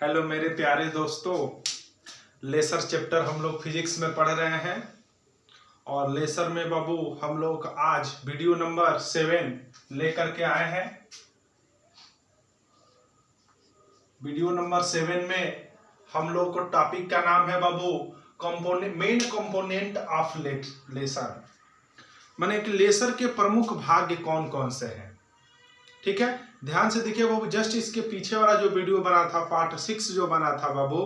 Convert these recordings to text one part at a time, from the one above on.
Hello मेरे प्यारे दोस्तों, लेसर चैप्टर हम लोग फिजिक्स में पढ़ रहे हैं और लेसर में बाबू हम लोग आज वीडियो नंबर 7 लेकर के आए हैं। वीडियो नंबर 7 में हम लोग को टॉपिक का नाम है बाबू मेन कंपोनेंट ऑफ लेसर, माने कि लेसर के प्रमुख भाग कौन कौन से हैं। ठीक है, ध्यान से देखिए बाबू, जस्ट इसके पीछे वाला जो वीडियो बना था पार्ट 6 जो बना था बाबू,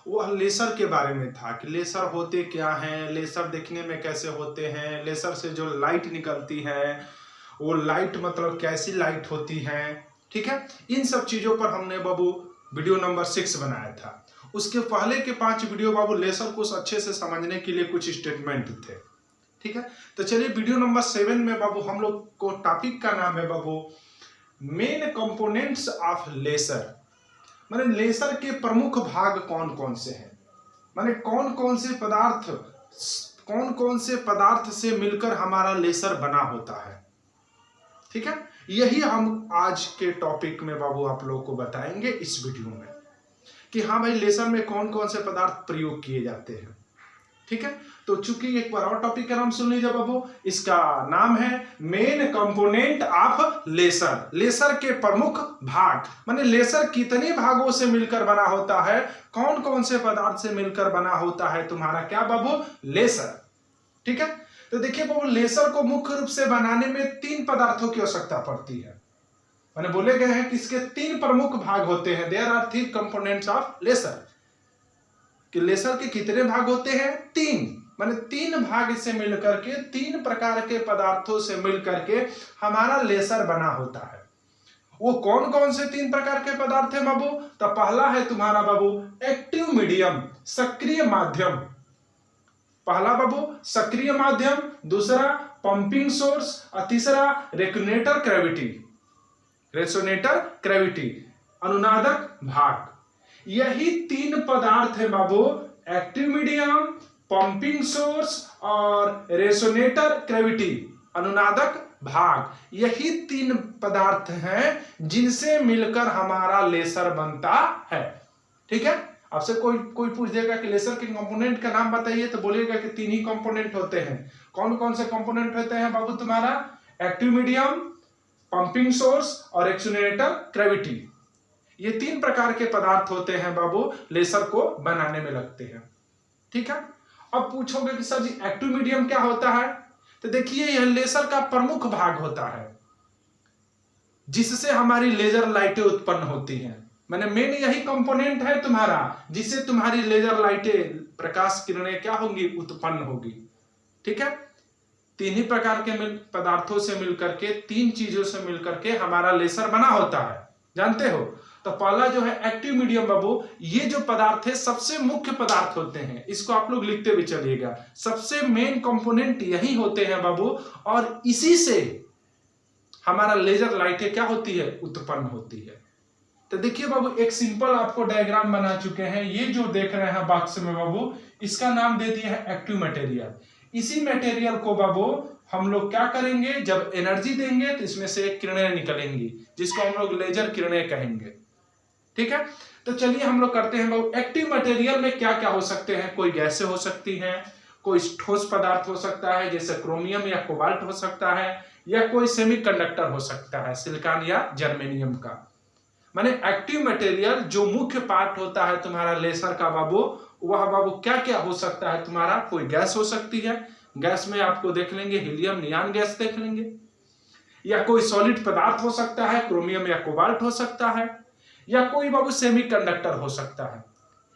वो लेसर के बारे में था कि लेसर होते क्या हैं, लेसर देखने में कैसे होते हैं, लेसर से जो लाइट निकलती है वो लाइट मतलब कैसी लाइट होती है। ठीक है, इन सब चीजों पर हमने बाबू वीडियो नंबर 6 बनाया था। उसके पहले के 5 वीडियो बाबू लेसर को अच्छे से समझने के लिए कुछ स्टेटमेंट थे। ठीक है, तो चलिए वीडियो नंबर 7 में बाबू हम लोग को टॉपिक का नाम है बाबू मेन कंपोनेंट्स ऑफ लेसर, माने लेसर के प्रमुख भाग कौन कौन से हैं, माने कौन कौन से पदार्थ से मिलकर हमारा लेसर बना होता है। ठीक है, यही हम आज के टॉपिक में बाबू आप लोगों को बताएंगे इस वीडियो में कि हाँ भाई लेसर में कौन कौन से पदार्थ प्रयोग किए जाते हैं। ठीक है, तो चूंकि एक बार और टॉपिक का नाम सुन लीजिए बाबू, इसका नाम है main component of laser, laser के प्रमुख भाग, माने लेसर कितने भागों से मिलकर बना होता है, कौन कौन से पदार्थ से मिलकर बना होता है तुम्हारा क्या बाबू, लेसर। ठीक है, तो देखिए बाबू लेसर को मुख्य रूप से बनाने में 3 पदार्थों की आवश्यकता पड़ती है। मैंने बोले गए हैं कि इसके 3 प्रमुख भाग होते हैं, there are 3 components of laser. कि लेसर के कितने भाग होते हैं, 3, माने 3 भाग से मिलकर के 3 प्रकार के पदार्थों से मिलकर के हमारा लेसर बना होता है। वो कौन कौन से 3 प्रकार के पदार्थ है बाबू, तो पहला है तुम्हारा बाबू एक्टिव मीडियम, सक्रिय माध्यम, पहला बाबू सक्रिय माध्यम, दूसरा पंपिंग सोर्स और तीसरा रेसोनेटर कैविटी, अनुनादक भाग। यही 3 पदार्थ है बाबू, एक्टिव मीडियम, पंपिंग सोर्स और रेसोनेटर कैविटी, अनुनादक भाग। यही 3 पदार्थ हैं जिनसे मिलकर हमारा लेसर बनता है। ठीक है, आपसे कोई पूछ देगा कि लेसर के कंपोनेंट का नाम बताइए, तो बोलिएगा कि 3 ही कंपोनेंट होते हैं। कौन कौन से कंपोनेंट होते हैं बाबू तुम्हारा, एक्टिव मीडियम, पंपिंग सोर्स और रेसोनेटर कैविटी। ये 3 प्रकार के पदार्थ होते हैं बाबू, लेसर को बनाने में लगते हैं। ठीक है, अब पूछोगे कि सर जी एक्टिव मीडियम क्या होता है, तो देखिए यह लेसर का प्रमुख भाग होता है जिससे हमारी लेजर लाइटें उत्पन्न होती हैं। मैंने मेन यही कंपोनेंट है तुम्हारा जिससे तुम्हारी लेजर लाइटें, प्रकाश किरणें क्या होंगी, उत्पन्न होगी। ठीक है, 3 ही प्रकार के पदार्थों से मिलकर के, 3 चीजों से मिलकर के हमारा लेसर बना होता है, जानते हो। तो पहला जो है एक्टिव मीडियम बाबू, ये जो पदार्थ है सबसे मुख्य पदार्थ होते हैं, इसको आप लोग लिखते भी चलिएगा, सबसे मेन कंपोनेंट यही होते हैं बाबू, और इसी से हमारा लेजर लाइटें क्या होती है, उत्पन्न होती है। तो देखिए बाबू एक सिंपल आपको डायग्राम बना चुके हैं, ये जो देख रहे हैं बॉक्स में बाबू, इसका नाम दे दिया है एक्टिव मटेरियल। इसी मटेरियल को बाबू हम लोग क्या करेंगे, जब एनर्जी देंगे तो इसमें से किरणें निकलेंगी जिसको हम लोग लेजर किरणें कहेंगे। ठीक है, तो चलिए हम लोग करते हैं बाबू, एक्टिव मटेरियल में क्या क्या हो सकते हैं, कोई गैसें हो सकती हैं, कोई ठोस पदार्थ हो सकता है जैसे क्रोमियम या कोबाल्ट हो सकता है, या कोई सेमीकंडक्टर हो सकता है, सिलिकॉन या जर्मेनियम का। माने एक्टिव मटेरियल जो मुख्य पार्ट होता है तुम्हारा लेसर का बाबू, वह बाबू क्या क्या हो सकता है तुम्हारा, कोई गैस हो सकती है, गैस में आपको देख लेंगे हीलियम नियॉन गैस देख लेंगे, या कोई सॉलिड पदार्थ हो सकता है, क्रोमियम या कोबाल्ट हो सकता है, या कोई बाबू सेमीकंडक्टर हो सकता है।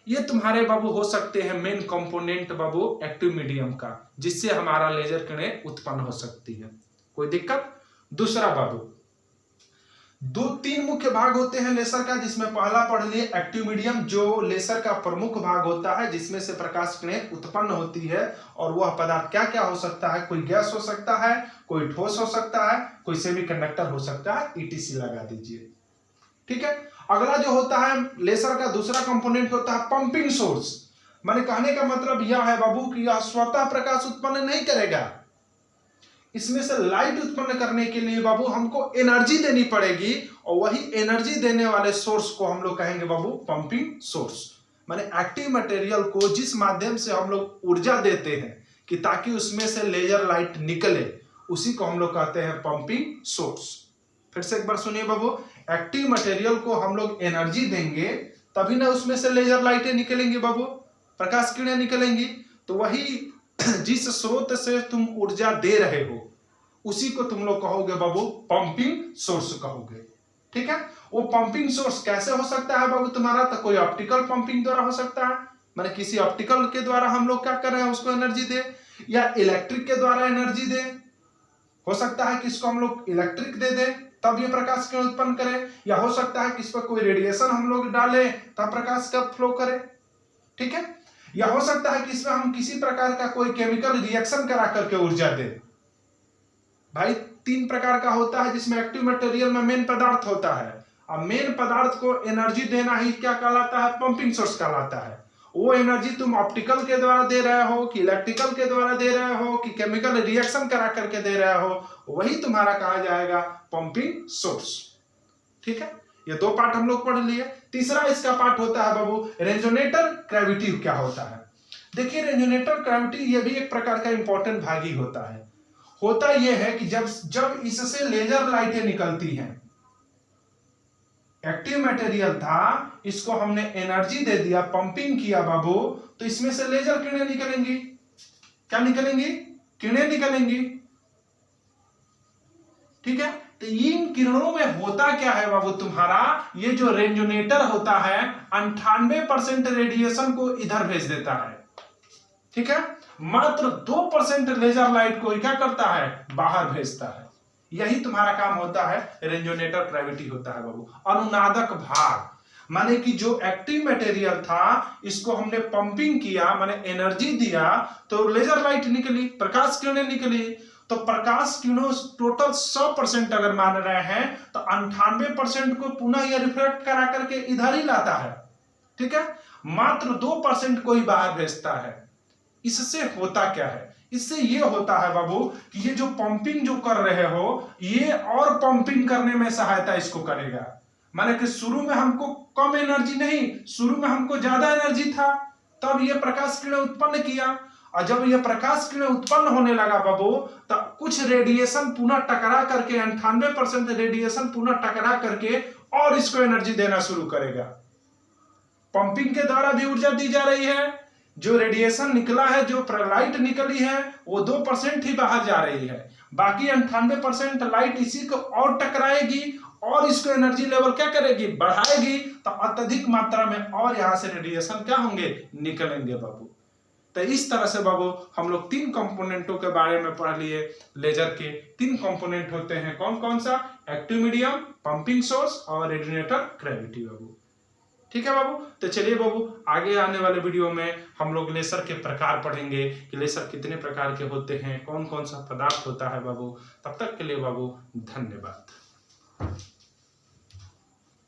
ये तुम्हारे बाबू हो सकते हैं मेन कंपोनेंट बाबू एक्टिव मीडियम का, जिससे हमारा लेजर किरणें उत्पन्न हो सकती है। कोई दिक्कत। दूसरा बाबू 3 मुख्य भाग होते हैं लेसर का, जिसमें पहला पढ़ लिए एक्टिव मीडियम, जो लेसर का प्रमुख भाग होता है जिसमें से प्रकाश किरणें उत्पन्न होती है, और वह पदार्थ क्या क्या हो सकता है, कोई गैस हो सकता है, कोई ठोस हो सकता है, कोई सेमीकंडक्टर हो सकता है, ईटीसी लगा दीजिए। ठीक है, अगला जो होता है लेसर का दूसरा कंपोनेंट होता है पंपिंग सोर्स। माने कहने का मतलब यह है बाबू कि यह स्वतः प्रकाश उत्पन्न नहीं करेगा, इसमें से लाइट उत्पन्न करने के लिए बाबू हमको एनर्जी देनी पड़ेगी, और वही एनर्जी देने वाले सोर्स को हम लोग कहेंगे बाबू पंपिंग सोर्स। माने एक्टिव मटेरियल को जिस माध्यम से हम लोग ऊर्जा देते हैं कि ताकि उसमें से लेजर लाइट निकले, उसी को हम लोग कहते हैं पंपिंग सोर्स। फिर से एक बार सुनिए बाबू, एक्टिव मटेरियल को हम लोग एनर्जी देंगे तभी ना उसमें से लेजर लाइटें निकलेंगी बाबू, प्रकाश किरणें निकलेंगी। तो वही जिस स्रोत से तुम ऊर्जा दे रहे हो उसी को तुम लोग कहोगे बाबू पंपिंग सोर्स कहोगे। ठीक है, वो पंपिंग सोर्स कैसे हो सकता है बाबू तुम्हारा? तो कोई ऑप्टिकल पंपिंग द्वारा हो सकता है, माने किसी ऑप्टिकल के द्वारा हम लोग क्या कर रहे हैं उसको एनर्जी दे, या इलेक्ट्रिक के द्वारा एनर्जी दे। हो सकता है कि इसको हम लोग इलेक्ट्रिक दे दें तब ये प्रकाश किरण उत्पन्न करे, या हो सकता है कि इस पर कोई रेडिएशन हम लोग डालें तब प्रकाश का फ्लो करे। ठीक है, या हो सकता है कि इसमें हम किसी प्रकार का कोई केमिकल रिएक्शन करा करके ऊर्जा दे। भाई 3 प्रकार का होता है जिसमें एक्टिव मटेरियल में मेन पदार्थ होता है। अब मेन पदार्थ को एनर्जी देना ही क्या कहलाता है? पंपिंग सोर्स कहलाता है। वो एनर्जी तुम ऑप्टिकल के द्वारा दे रहे हो कि इलेक्ट्रिकल के द्वारा दे रहे हो कि केमिकल रिएक्शन करा करके दे रहे हो, वही तुम्हारा कहा जाएगा पंपिंग सोर्स। ठीक है, ये 2 पार्ट हम लोग पढ़ लिए। तीसरा इसका पार्ट होता है बाबू रेजोनेटर ग्रेविटी क्या होता है। देखिए रेजोनेटर ग्रेविटी ये भी एक प्रकार का इंपॉर्टेंट भाग ही होता है। होता यह है कि जब इससे लेजर लाइटें निकलती हैं, एक्टिव मटेरियल था, इसको हमने एनर्जी दे दिया, पंपिंग किया बाबू, तो इसमें से लेजर किरणें निकलेंगी। क्या निकलेंगी? किरणें निकलेंगी। ठीक है, तो इन किरणों में होता क्या है बाबू तुम्हारा? ये जो रेजोनेटर होता है 98% रेडिएशन को इधर भेज देता है। ठीक है, मात्र 2% लेजर लाइट को क्या करता है? बाहर भेजता है। यही तुम्हारा काम होता है, रेजोनेटर ग्रेविटी होता है बाबू। अनुनादक भार माने कि जो एक्टिव मटेरियल था इसको हमने पंपिंग किया, माने एनर्जी दिया, तो लेजर लाइट निकली, प्रकाश किरणें निकली। तो प्रकाश किरणों टोटल 100% अगर मान रहे हैं तो 98% को पुनः यह रिफ्लेक्ट करा करके इधर ही लाता है। ठीक है, मात्र 2% को ही बाहर भेजता है। इससे होता क्या है? इससे ये होता है बाबू कि ये जो पंपिंग जो कर रहे हो ये और पंपिंग करने में सहायता इसको करेगा। माने कि शुरू में हमको कम एनर्जी नहीं, शुरू में हमको ज्यादा एनर्जी था, तब ये प्रकाश किरण उत्पन्न किया, और जब ये प्रकाश किरण उत्पन्न होने लगा बाबू तो कुछ रेडिएशन पुनः टकरा करके 98% रेडिएशन पुनः टकरा करके और इसको एनर्जी देना शुरू करेगा। पंपिंग के द्वारा भी ऊर्जा दी जा रही है, जो रेडिएशन निकला है, जो लाइट निकली है वो 2% ही बाहर जा रही है, बाकी 98% लाइट इसी को और टकराएगी और इसको एनर्जी लेवल क्या करेगी? बढ़ाएगी, तो अत्यधिक मात्रा में और यहां से रेडिएशन क्या होंगे? निकलेंगे बाबू। तो इस तरह से बाबू हम लोग 3 कंपोनेंटों के बारे में पढ़ लिए। लेजर के 3 कंपोनेंट होते हैं, कौन कौन सा? एक्टिव मीडियम, पंपिंग सोर्स और रेजोनेटर ग्रेविटी बाबू। ठीक है बाबू, तो चलिए बाबू आगे आने वाले वीडियो में हम लोग लेजर के प्रकार पढ़ेंगे कि लेजर कितने प्रकार के होते हैं, कौन कौन सा पदार्थ होता है बाबू। तब तक के लिए बाबू धन्यवाद।